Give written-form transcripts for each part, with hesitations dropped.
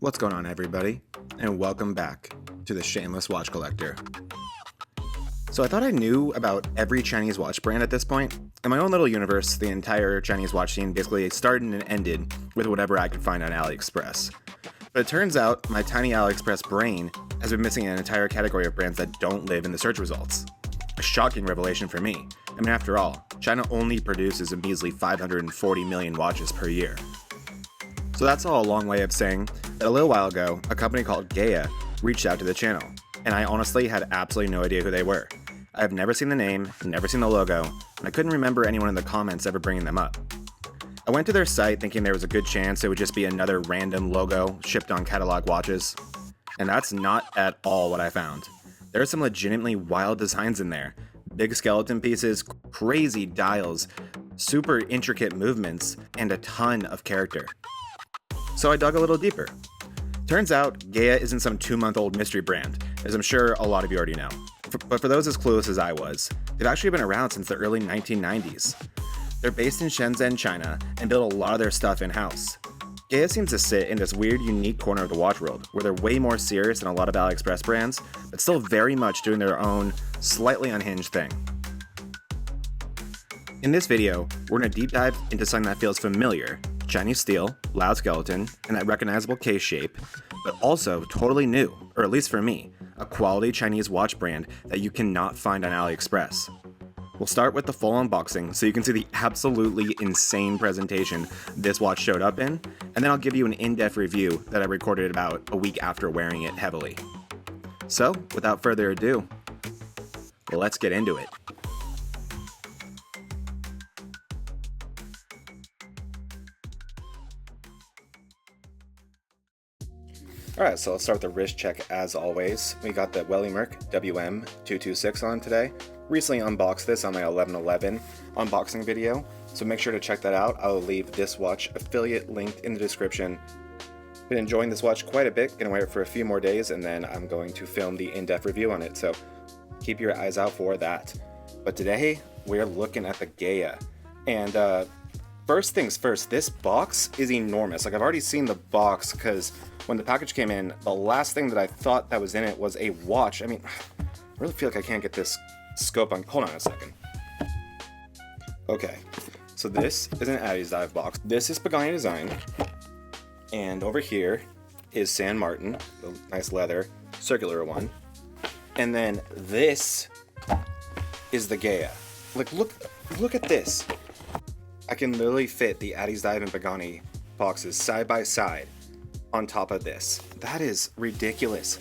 What's going on, everybody, and welcome back to the Shameless Watch Collector. So I thought I knew about every Chinese watch brand at this point. In my own little universe, the entire Chinese watch scene basically started and ended with whatever I could find on AliExpress. But it turns out my tiny AliExpress brain has been missing an entire category of brands that don't live in the search results. A shocking revelation for me. I mean, after all, China only produces a measly 540 million watches per year. So that's all a long way of saying that a little while ago, a company called GEYA reached out to the channel, and I honestly had absolutely no idea who they were. I have never seen the name, never seen the logo, and I couldn't remember anyone in the comments ever bringing them up. I went to their site thinking there was a good chance it would just be another random logo shipped on catalog watches, and that's not at all what I found. There are some legitimately wild designs in there. Big skeleton pieces, crazy dials, super intricate movements, and a ton of character. So I dug a little deeper. Turns out, GEYA isn't some 2-month-old mystery brand, as I'm sure a lot of you already know. But for those as clueless as I was, they've actually been around since the early 1990s. They're based in Shenzhen, China, and build a lot of their stuff in-house. GEYA seems to sit in this weird, unique corner of the watch world, where they're way more serious than a lot of AliExpress brands, but still very much doing their own, slightly unhinged thing. In this video, we're going to deep dive into something that feels familiar: Chinese steel, loud skeleton, and that recognizable case shape, but also totally new, or at least for me, a quality Chinese watch brand that you cannot find on AliExpress. We'll start with the full unboxing so you can see the absolutely insane presentation this watch showed up in, and then I'll give you an in-depth review that I recorded about a week after wearing it heavily. So, without further ado, let's get into it. Alright, so let's start with the wrist check as always. We got the Wellimerk WM226 on today. Recently unboxed this on my 11/11 unboxing video, so make sure to check that out. I'll leave this watch affiliate linked in the description. Been enjoying this watch quite a bit, gonna wear it for a few more days, and then I'm going to film the in-depth review on it, so keep your eyes out for that. But today, we're looking at the GEYA. And first things first, this box is enormous. Like, I've already seen the box, because when the package came in, the last thing that I thought that was in it was a watch. I mean, I really feel like I can't get this scope on. Hold on a second. Okay, so this is an Addy's Dive box. This is Pagani design, and over here is San Martin, the nice leather circular one, and then this is the GEYA. Like, look at this. I can literally fit the Addy's Dive and Pagani boxes side by side on top of this. That is ridiculous.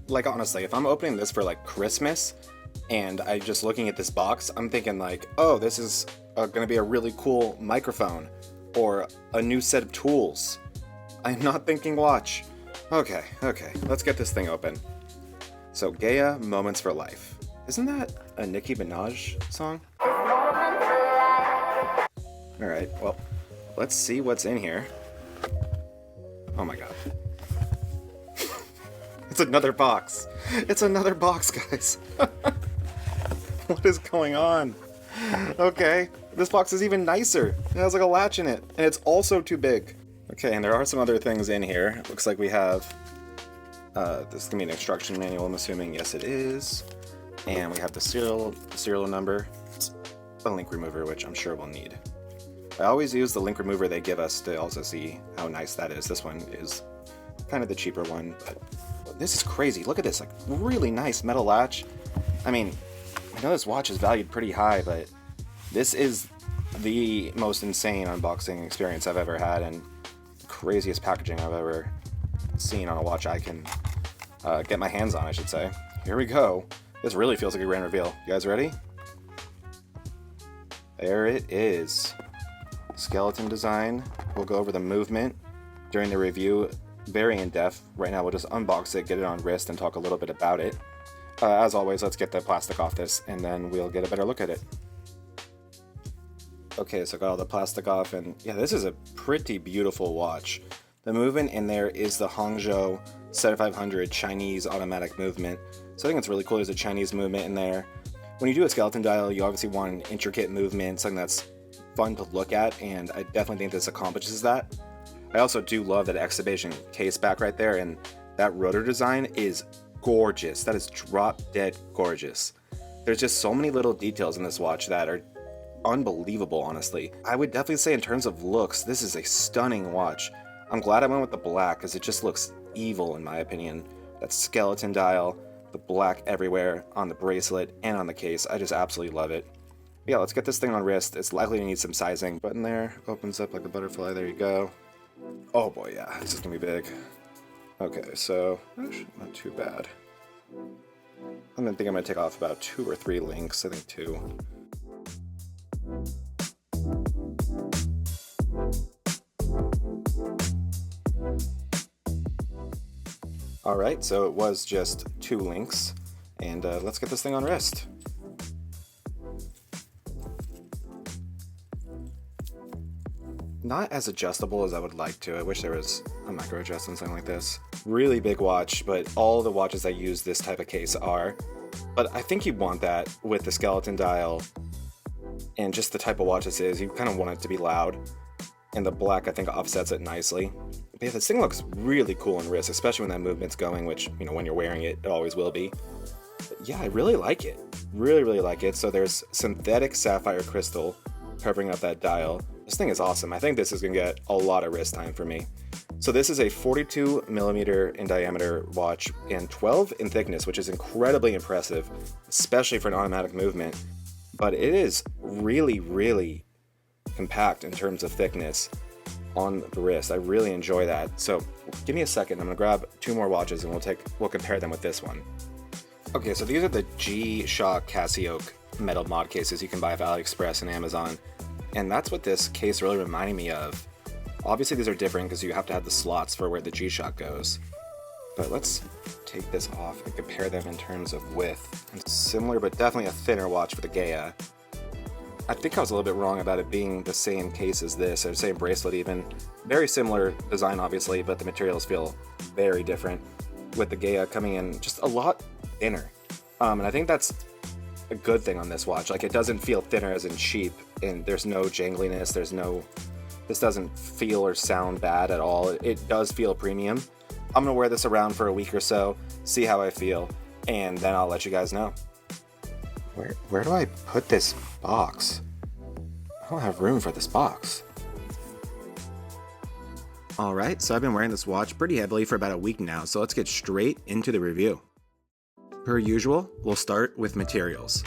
Like, honestly, if I'm opening this for like Christmas and I just looking at this box, I'm thinking like, oh, this is gonna be a really cool microphone or a new set of tools. I'm not thinking watch. Okay, let's get this thing open. So, GEYA Moments for Life. Isn't that a Nicki Minaj song? Alright, well, let's see what's in here. Oh my god. It's another box. It's another box, guys. What is going on? Okay, this box is even nicer. It has like a latch in it, and it's also too big. Okay, and there are some other things in here. It looks like we have, this is gonna be an instruction manual, I'm assuming. Yes, it is. And we have the serial number, a link remover, which I'm sure we'll need. I always use the link remover they give us to also see how nice that is. This one is kind of the cheaper one, but this is crazy. Look at this, like, really nice metal latch. I mean, I know this watch is valued pretty high, but this is the most insane unboxing experience I've ever had, and craziest packaging I've ever seen on a watch I can get my hands on, I should say. Here we go. This really feels like a grand reveal. You guys ready? There it is. Skeleton design. We'll go over the movement during the review, very in depth. Right now we'll just unbox it, get it on wrist, and talk a little bit about it. As always, let's get the plastic off this, and then we'll get a better look at it. Okay, so I got all the plastic off, and yeah, this is a pretty beautiful watch. The movement in there is the Hangzhou 7500 Chinese automatic movement, so I think it's really cool. There's a Chinese movement in there. When you do a skeleton dial, you obviously want an intricate movement, something that's fun to look at, and I definitely think this accomplishes that. I also do love that exhibition case back right there, and that rotor design is gorgeous. That is drop dead gorgeous. There's just so many little details in this watch that are unbelievable, honestly. I would definitely say in terms of looks, this is a stunning watch. I'm glad I went with the black because it just looks evil in my opinion. That skeleton dial, the black everywhere on the bracelet and on the case. I just absolutely love it. Yeah, let's get this thing on wrist. It's likely to need some sizing. Button there, opens up like a butterfly. There you go. Oh boy, yeah, this is gonna be big. Okay, so actually not too bad. I think I'm gonna take off about 2 or 3 links. I think 2. All right, so it was just 2 links, and let's get this thing on wrist. Not as adjustable as I would like to. I wish there was a micro adjust on something like this. Really big watch, but all the watches that use this type of case are. But I think you want that with the skeleton dial and just the type of watch this is. You kind of want it to be loud. And the black, I think, offsets it nicely. But yeah, this thing looks really cool on wrist, especially when that movement's going, which, you know, when you're wearing it, it always will be. But yeah, I really like it. Really, really like it. So there's synthetic sapphire crystal covering up that dial. This thing is awesome. I think this is going to get a lot of wrist time for me. So this is a 42 millimeter in diameter watch and 12 in thickness, which is incredibly impressive, especially for an automatic movement. But it is really, really compact in terms of thickness on the wrist. I really enjoy that. So give me a second. I'm going to grab 2 more watches and we'll compare them with this one. Okay, so these are the G-Shock Casio metal mod cases you can buy off AliExpress and Amazon. And that's what this case really reminded me of. Obviously these are different because you have to have the slots for where the G-Shock goes. But let's take this off and compare them in terms of width. It's similar, but definitely a thinner watch for the GEYA. I think I was a little bit wrong about it being the same case as this, or the same bracelet even. Very similar design obviously, but the materials feel very different. With the GEYA coming in just a lot thinner. And I think that's a good thing on this watch. Like, it doesn't feel thinner as in cheap, and there's no jangliness, this doesn't feel or sound bad at all. It does feel premium. I'm gonna wear this around for a week or so, see how I feel, and then I'll let you guys know. Where do I put this box? I don't have room for this box. Alright, so I've been wearing this watch pretty heavily for about a week now, so let's get straight into the review. Per usual, we'll start with materials.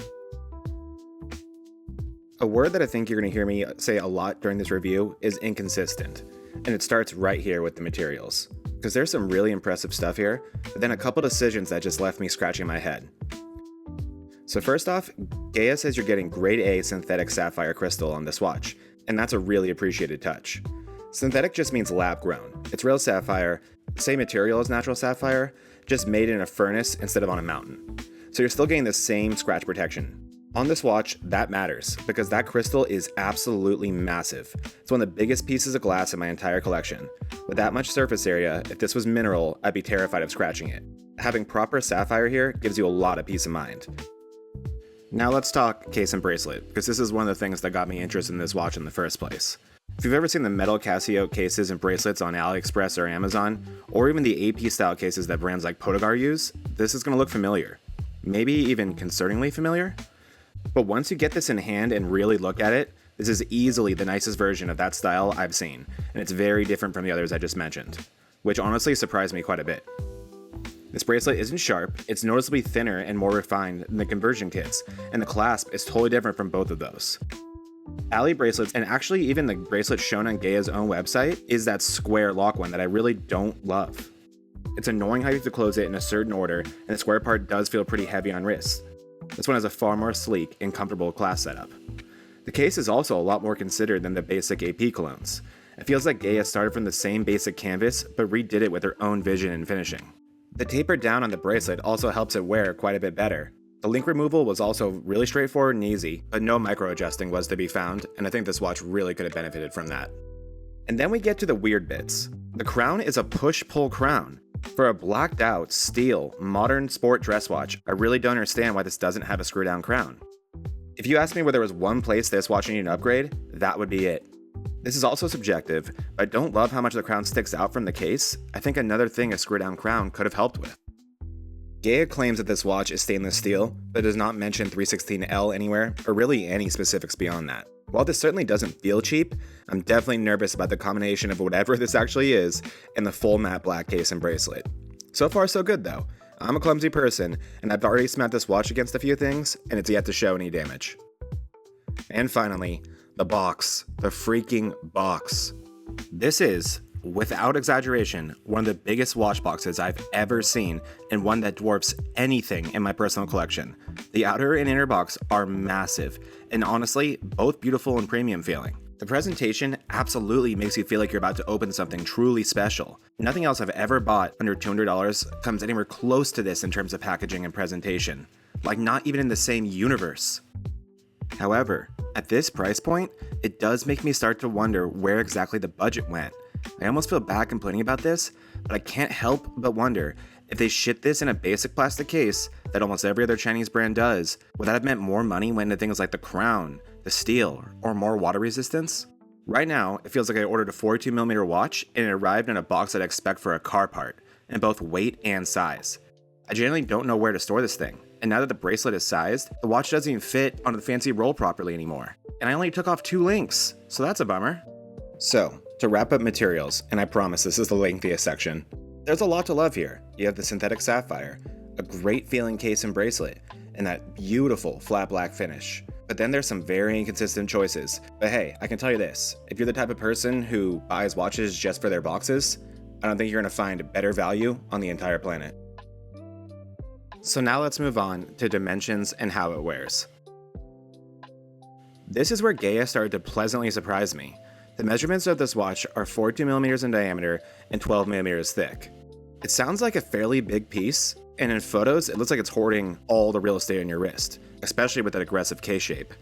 A word that I think you're going to hear me say a lot during this review is inconsistent, and it starts right here with the materials. Because there's some really impressive stuff here, but then a couple decisions that just left me scratching my head. So first off, GEYA says you're getting grade A synthetic sapphire crystal on this watch, and that's a really appreciated touch. Synthetic just means lab grown. It's real sapphire, same material as natural sapphire, just made in a furnace instead of on a mountain. So you're still getting the same scratch protection. On this watch, that matters, because that crystal is absolutely massive. It's one of the biggest pieces of glass in my entire collection. With that much surface area, if this was mineral, I'd be terrified of scratching it. Having proper sapphire here gives you a lot of peace of mind. Now let's talk case and bracelet, because this is one of the things that got me interested in this watch in the first place. If you've ever seen the metal Casio cases and bracelets on AliExpress or Amazon, or even the AP style cases that brands like Podagar use, this is going to look familiar. Maybe even concerningly familiar? But once you get this in hand and really look at it, this is easily the nicest version of that style I've seen, and it's very different from the others I just mentioned, which honestly surprised me quite a bit. This bracelet isn't sharp, it's noticeably thinner and more refined than the conversion kits, and the clasp is totally different from both of those. Ali bracelets, and actually even the bracelet shown on GEYA's own website, is that square lock one that I really don't love. It's annoying how you have to close it in a certain order, and the square part does feel pretty heavy on wrist. This one has a far more sleek and comfortable clasp setup. The case is also a lot more considered than the basic AP clones. It feels like GEYA started from the same basic canvas, but redid it with their own vision and finishing. The taper down on the bracelet also helps it wear quite a bit better. The link removal was also really straightforward and easy, but no micro adjusting was to be found, and I think this watch really could have benefited from that. And then we get to the weird bits. The crown is a push-pull crown. For a blacked out, steel, modern sport dress watch, I really don't understand why this doesn't have a screw-down crown. If you asked me where there was one place this watch needed an upgrade, that would be it. This is also subjective, but I don't love how much the crown sticks out from the case. I think another thing a screw-down crown could have helped with. GEYA claims that this watch is stainless steel, but does not mention 316L anywhere, or really any specifics beyond that. While this certainly doesn't feel cheap, I'm definitely nervous about the combination of whatever this actually is and the full matte black case and bracelet. So far so good though. I'm a clumsy person, and I've already smacked this watch against a few things, and it's yet to show any damage. And finally, the box. The freaking box. This is, without exaggeration, one of the biggest watch boxes I've ever seen, and one that dwarfs anything in my personal collection. The outer and inner box are massive, and honestly, both beautiful and premium feeling. The presentation absolutely makes you feel like you're about to open something truly special. Nothing else I've ever bought under $200 comes anywhere close to this in terms of packaging and presentation. Like, not even in the same universe. However, at this price point, it does make me start to wonder where exactly the budget went. I almost feel bad complaining about this, but I can't help but wonder if they shipped this in a basic plastic case that almost every other Chinese brand does, would that have meant more money went into things like the crown, the steel, or more water resistance? Right now, it feels like I ordered a 42mm watch and it arrived in a box that I expect for a car part, in both weight and size. I generally don't know where to store this thing, and now that the bracelet is sized, the watch doesn't even fit onto the fancy roll properly anymore. And I only took off 2 links, so that's a bummer. So, to wrap up materials, and I promise this is the lengthiest section, there's a lot to love here. You have the synthetic sapphire, a great feeling case and bracelet, and that beautiful flat black finish. But then there's some very inconsistent choices. But hey, I can tell you this, if you're the type of person who buys watches just for their boxes, I don't think you're gonna find better value on the entire planet. So now let's move on to dimensions and how it wears. This is where GEYA started to pleasantly surprise me. The measurements of this watch are 42mm in diameter and 12mm thick. It sounds like a fairly big piece, and in photos it looks like it's hoarding all the real estate on your wrist, especially with that aggressive case shape.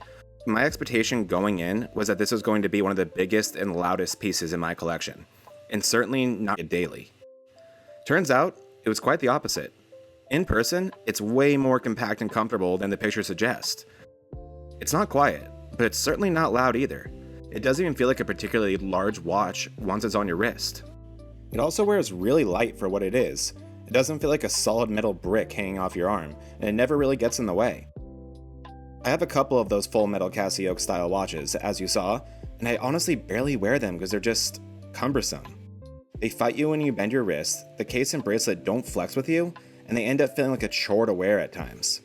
My expectation going in was that this was going to be one of the biggest and loudest pieces in my collection, and certainly not a daily. Turns out, it was quite the opposite. In person, it's way more compact and comfortable than the pictures suggest. It's not quiet, but it's certainly not loud either. It doesn't even feel like a particularly large watch once it's on your wrist. It also wears really light for what it is. It doesn't feel like a solid metal brick hanging off your arm, and it never really gets in the way. I have a couple of those full metal Casio style watches, as you saw, and I honestly barely wear them because they're just cumbersome. They fight you when you bend your wrist, the case and bracelet don't flex with you, and they end up feeling like a chore to wear at times.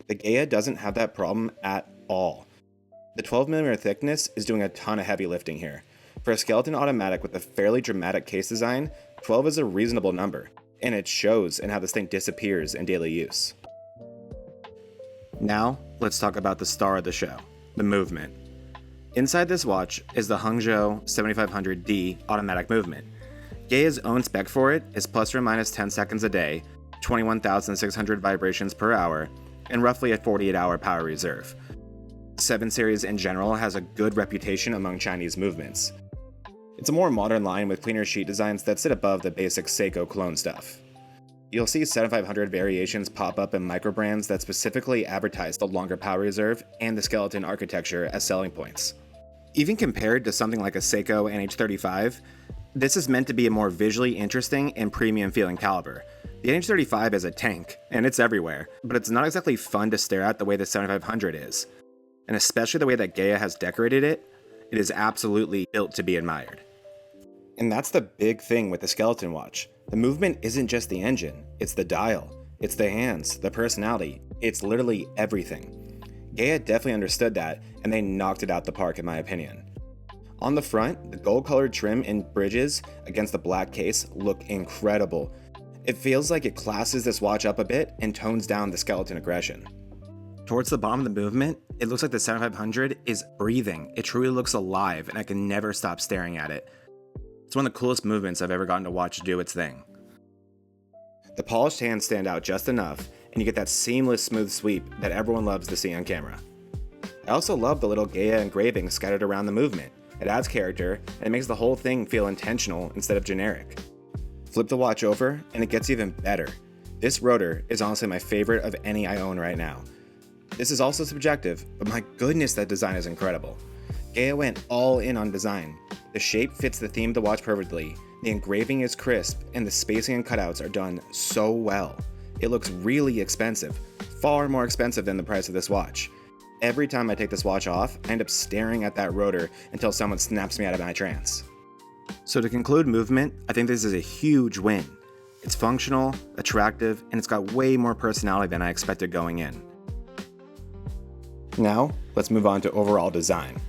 The GEYA doesn't have that problem at all. The 12mm thickness is doing a ton of heavy lifting here. For a skeleton automatic with a fairly dramatic case design, 12 is a reasonable number, and it shows in how this thing disappears in daily use. Now, let's talk about the star of the show, the movement. Inside this watch is the Hangzhou 7500D automatic movement. GEYA's own spec for it is plus or minus 10 seconds a day, 21,600 vibrations per hour, and roughly a 48-hour power reserve. 7 Series in general has a good reputation among Chinese movements. It's a more modern line with cleaner sheet designs that sit above the basic Seiko clone stuff. You'll see 7500 variations pop up in micro brands that specifically advertise the longer power reserve and the skeleton architecture as selling points. Even compared to something like a Seiko NH35, this is meant to be a more visually interesting and premium feeling caliber. The NH35 is a tank, and it's everywhere, but it's not exactly fun to stare at the way the 7500 is. And especially the way that GEYA has decorated it, it is absolutely built to be admired. And that's the big thing with the skeleton watch. The movement isn't just the engine, it's the dial, it's the hands, the personality, it's literally everything. GEYA definitely understood that, and they knocked it out the park in my opinion. On the front, the gold-colored trim and bridges against the black case look incredible. It feels like it classes this watch up a bit and tones down the skeleton aggression. Towards the bottom of the movement, it looks like the 7500 is breathing. It truly looks alive, and I can never stop staring at it. It's one of the coolest movements I've ever gotten to watch do its thing. The polished hands stand out just enough, and you get that seamless smooth sweep that everyone loves to see on camera. I also love the little GEYA engraving scattered around the movement. It adds character, and it makes the whole thing feel intentional instead of generic. Flip the watch over, and it gets even better. This rotor is honestly my favorite of any I own right now. This is also subjective, but my goodness, that design is incredible. GEYA went all in on design. The shape fits the theme of the watch perfectly, the engraving is crisp, and the spacing and cutouts are done so well. It looks really expensive, far more expensive than the price of this watch. Every time I take this watch off, I end up staring at that rotor until someone snaps me out of my trance. So to conclude movement, I think this is a huge win. It's functional, attractive, and it's got way more personality than I expected going in. Now, let's move on to overall design.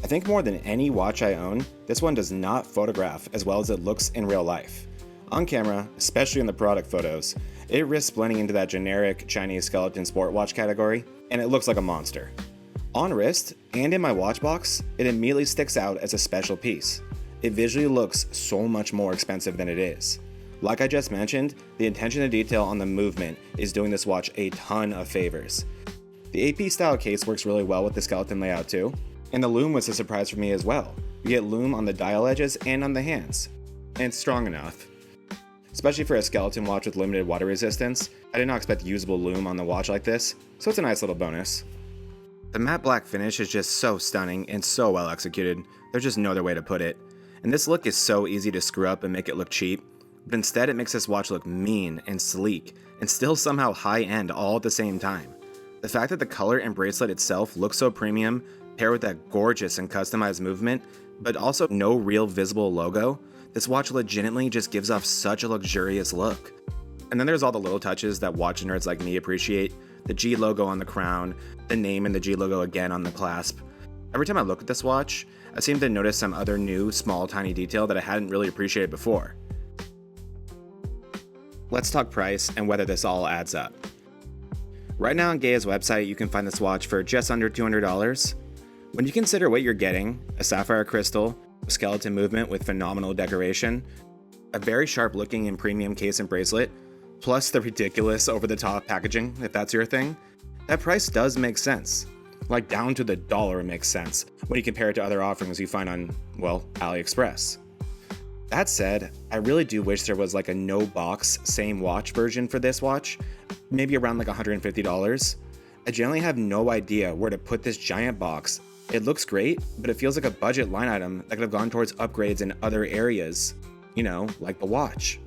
I think more than any watch I own, this one does not photograph as well as it looks in real life. On camera, especially in the product photos, it risks blending into that generic Chinese skeleton sport watch category, and it looks like a monster. On wrist, and in my watch box, it immediately sticks out as a special piece. It visually looks so much more expensive than it is. Like I just mentioned, the attention to detail on the movement is doing this watch a ton of favors. The AP style case works really well with the skeleton layout too, and the loom was a surprise for me as well. You get loom on the dial edges and on the hands, and it's strong enough. Especially for a skeleton watch with limited water resistance, I did not expect usable loom on the watch like this, so it's a nice little bonus. The matte black finish is just so stunning and so well executed, there's just no other way to put it. And this look is so easy to screw up and make it look cheap, but instead it makes this watch look mean and sleek, and still somehow high-end all at the same time. The fact that the color and bracelet itself look so premium, paired with that gorgeous and customized movement, but also no real visible logo, this watch legitimately just gives off such a luxurious look. And then there's all the little touches that watch nerds like me appreciate, the G logo on the crown, the name and the G logo again on the clasp. Every time I look at this watch, I seem to notice some other new, small, tiny detail that I hadn't really appreciated before. Let's talk price and whether this all adds up. Right now on GEYA's website, you can find this watch for just under $200. When you consider what you're getting, a sapphire crystal, a skeleton movement with phenomenal decoration, a very sharp looking and premium case and bracelet, plus the ridiculous over-the-top packaging, if that's your thing, that price does make sense. Like down to the dollar it makes sense when you compare it to other offerings you find on, well, AliExpress. That said, I really do wish there was like a no box, same watch version for this watch, maybe around like $150. I generally have no idea where to put this giant box. It looks great, but it feels like a budget line item that could have gone towards upgrades in other areas, you know, like the watch.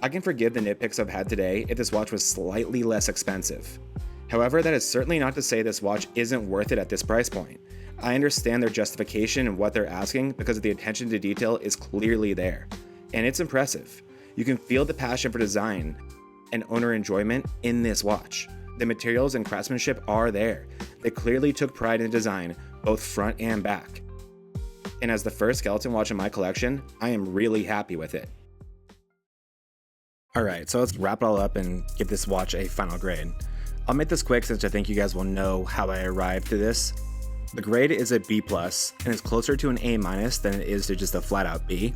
I can forgive the nitpicks I've had today if this watch was slightly less expensive. However, that is certainly not to say this watch isn't worth it at this price point. I understand their justification and what they're asking because the attention to detail is clearly there, and it's impressive. You can feel the passion for design and owner enjoyment in this watch. The materials and craftsmanship are there. They clearly took pride in design, both front and back. And as the first skeleton watch in my collection, I am really happy with it. Alright, so let's wrap it all up and give this watch a final grade. I'll make this quick since I think you guys will know how I arrived to this. The grade is a B+, and it's closer to an A- than it is to just a flat out B.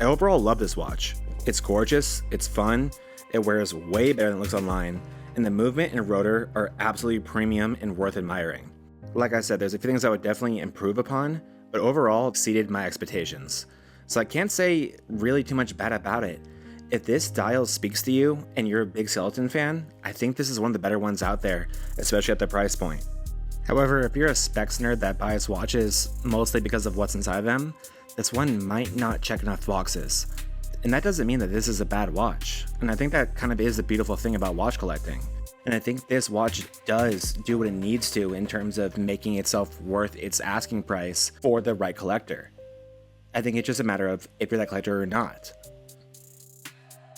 I overall love this watch. It's gorgeous, it's fun, it wears way better than it looks online, and the movement and rotor are absolutely premium and worth admiring. Like I said, there's a few things I would definitely improve upon, but overall exceeded my expectations. So I can't say really too much bad about it. If this dial speaks to you and you're a big skeleton fan, I think this is one of the better ones out there, especially at the price point. However, if you're a specs nerd that buys watches mostly because of what's inside them, this one might not check enough boxes. And that doesn't mean that this is a bad watch. And I think that kind of is the beautiful thing about watch collecting. And I think this watch does do what it needs to in terms of making itself worth its asking price for the right collector. I think it's just a matter of if you're that collector or not.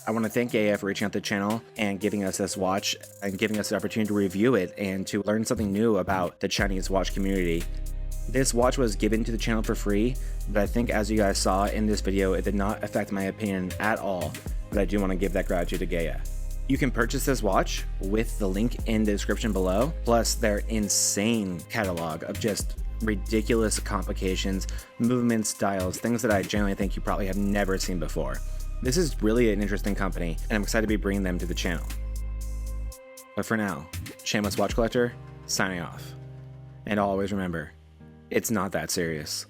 I want to thank GEYA for reaching out to the channel and giving us this watch and giving us the opportunity to review it and to learn something new about the Chinese watch community. This watch was given to the channel for free, but I think as you guys saw in this video, it did not affect my opinion at all, but I do want to give that gratitude to GEYA. You can purchase this watch with the link in the description below, plus their insane catalog of just ridiculous complications, movements, dials, things that I genuinely think you probably have never seen before. This is really an interesting company, and I'm excited to be bringing them to the channel. But for now, Shameless Watch Collector, signing off. And always remember, it's not that serious.